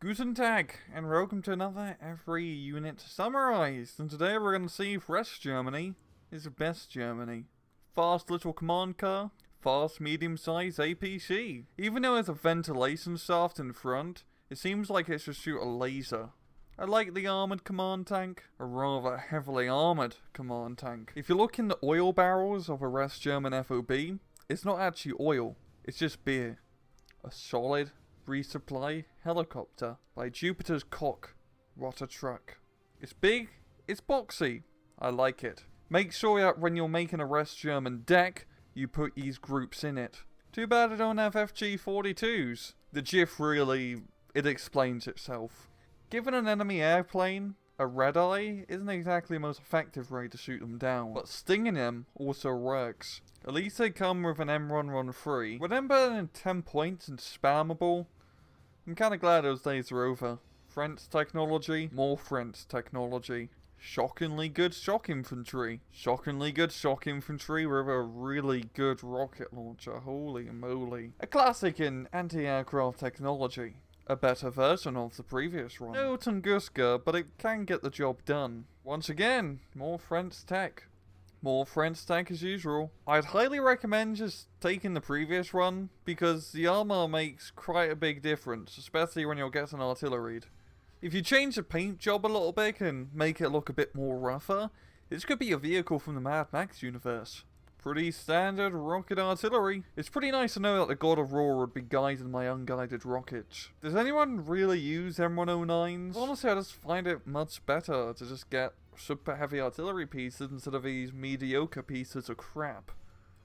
Guten Tag, and welcome to another Every Unit Summarized, and today we're going to see if West Germany is the best Germany. Fast little command car, fast medium-sized APC. Even though there's a ventilation shaft in front, it seems like it should shoot a laser. I like the armoured command tank, a rather heavily armoured command tank. If you look in the oil barrels of a West German FOB, it's not actually oil, it's just beer. A solid resupply helicopter by Jupiter's cock. What a truck. It's big, it's boxy. I like it. Make sure that when you're making a West German deck, you put these groups in it. Too bad I don't have FG-42s. The GIF really, it explains itself. Given an enemy airplane, a red eye isn't exactly the most effective way to shoot them down, but stinging them also works. At least they come with an M113. With them better than 10 points and spammable, I'm kinda glad those days are over. French technology, more French technology. Shockingly good shock infantry. Shockingly good shock infantry with a really good rocket launcher. Holy moly. A classic in anti-aircraft technology. A better version of the previous one. No Tunguska, but it can get the job done. Once again, more French tech. More French tech as usual. I'd highly recommend just taking the previous one, because the armor makes quite a big difference, especially when you're getting artilleried. If you change the paint job a little bit and make it look a bit more rougher, this could be a vehicle from the Mad Max universe. Pretty standard rocket artillery. It's pretty nice to know that the God of War would be guiding my unguided rockets. Does anyone really use M109s? Honestly, I just find it much better to just get super heavy artillery pieces instead of these mediocre pieces of crap.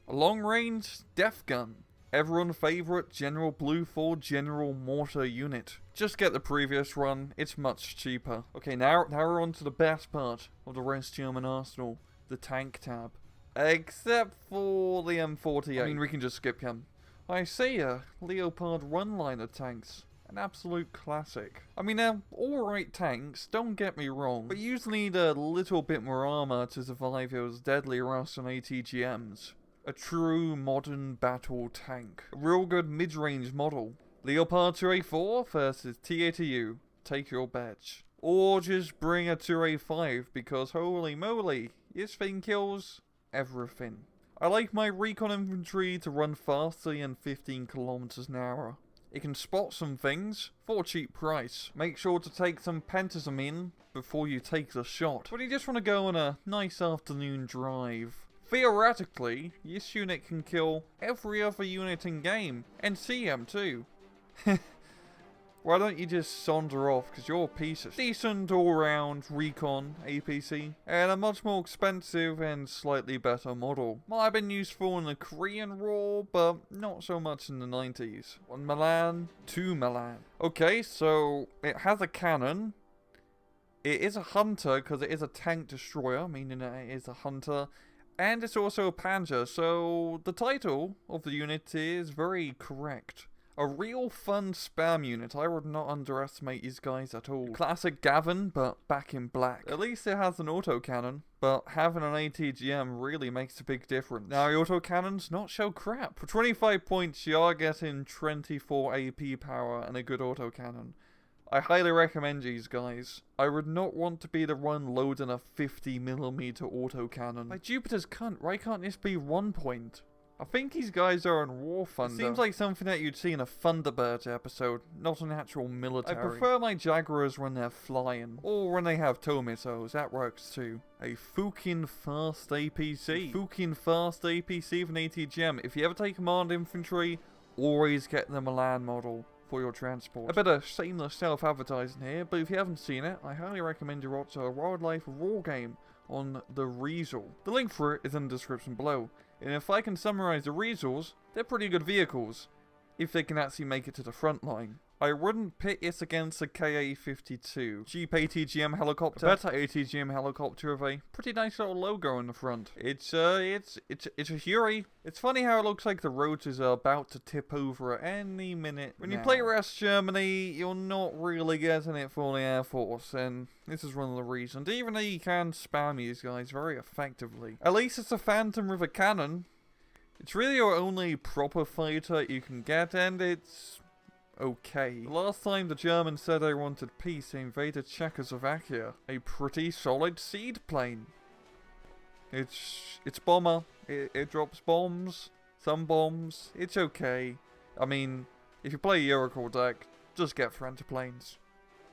A long range death gun. Everyone favorite General Blue 4 General Mortar unit. Just get the previous one, it's much cheaper. Okay, now we're on to the best part of the West German arsenal, the tank tab. Except for the M48. I mean, we can just skip him. I see a Leopard one-liner tanks. An absolute classic. I mean, they're alright tanks, don't get me wrong, but you usually need a little bit more armor to survive those deadly Russian ATGMs. A true modern battle tank. A real good mid-range model. Leopard 2A4 versus T-ATU. Take your bet. Or just bring a 2A5 because holy moly, this thing kills everything. I like my recon infantry to run faster than 15 kilometers an hour. It can spot some things for a cheap price. Make sure to take some pentasum in before you take the shot. But you just want to go on a nice afternoon drive. Theoretically, this unit can kill every other unit in game, and CM too. Why don't you just saunter off, because you're a piece of decent all-round recon APC, and a much more expensive and slightly better model. Might have been useful in the Korean War, but not so much in the 90s. 1 Milan, 2 Milan. Okay, so it has a cannon. It is a hunter, because it is a tank destroyer, meaning that it is a hunter. And it's also a Panzer, so the title of the unit is very correct. A real fun spam unit. I would not underestimate these guys at all. Classic Gavin, but back in black. At least it has an autocannon, but having an ATGM really makes a big difference. Now, the autocannon's not show crap. For 25 points, you are getting 24 AP power and a good autocannon. I highly recommend these guys. I would not want to be the one loading a 50mm autocannon. By Jupiter's cunt, why can't this be 1 point? I think these guys are on War Thunder. It seems like something that you'd see in a Thunderbirds episode, not an actual military. I prefer my Jaguars when they're flying, or when they have tow missiles, that works too. A fucking fast APC. Fucking fast APC with an ATGM. If you ever take command infantry, always get the Milan model for your transport. A bit of shameless self-advertising here, but if you haven't seen it, I highly recommend you watch a Wildlife War game on the Riesel. The link for it is in the description below. And if I can summarize the Riesels, they're pretty good vehicles, if they can actually make it to the front line. I wouldn't pit this against a KA-52. Cheap ATGM helicopter. A better ATGM helicopter with a pretty nice little logo on the front. It's a Huey. It's funny how it looks like the roads are about to tip over at any minute. When you play West Germany, you're not really getting it for the Air Force, and this is one of the reasons. Even though you can spam these guys very effectively. At least it's a Phantom with a cannon. It's really your only proper fighter you can get, and it's okay. The last time the Germans said they wanted peace, they invaded Czechoslovakia. A pretty solid seed-plane. It's bomber. It drops bombs. Some bombs. It's okay. I mean, if you play Eurocore deck, just get Frontier planes.